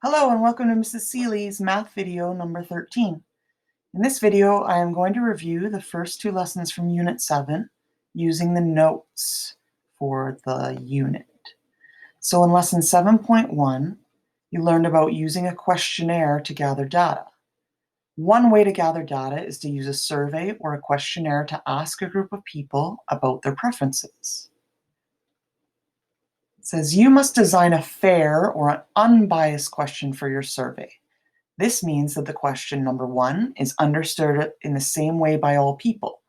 Hello and welcome to Mrs. Seeley's math video number 13. In this video, I am going to review the first two lessons from Unit 7 using the notes for the unit. So in lesson 7.1, you learned about using a questionnaire to gather data. One way to gather data is to use a survey or a questionnaire to ask a group of people about their preferences. It says you must design a fair or an unbiased question for your survey. This means that the question number 1 is understood in the same way by all people.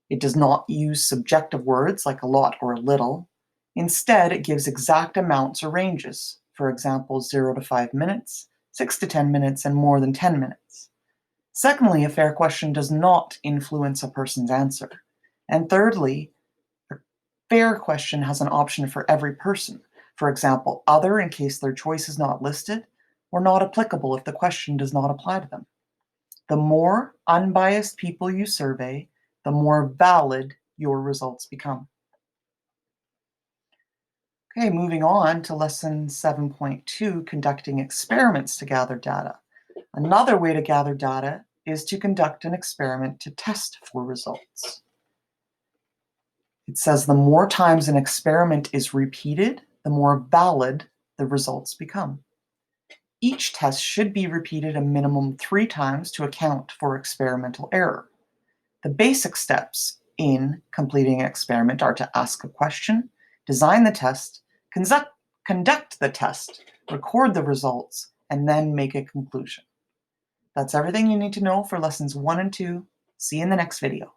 It does not use subjective words like a lot or a little. Instead, it gives exact amounts or ranges. For example, 0 to 5 minutes, 6 to 10 minutes, and more than 10 minutes. Secondly, a fair question does not influence a person's answer. And thirdly, a fair question has an option for every person. For example, other in case their choice is not listed, or not applicable if the question does not apply to them. The more unbiased people you survey, the more valid your results become. Okay, moving on to lesson 7.2, conducting experiments to gather data. Another way to gather data is to conduct an experiment to test for results. It says the more times an experiment is repeated, the more valid the results become. Each test should be repeated a minimum 3 times to account for experimental error. The basic steps in completing an experiment are to ask a question, design the test, conduct the test, record the results, and then make a conclusion. That's everything you need to know for lessons 1 and 2. See you in the next video.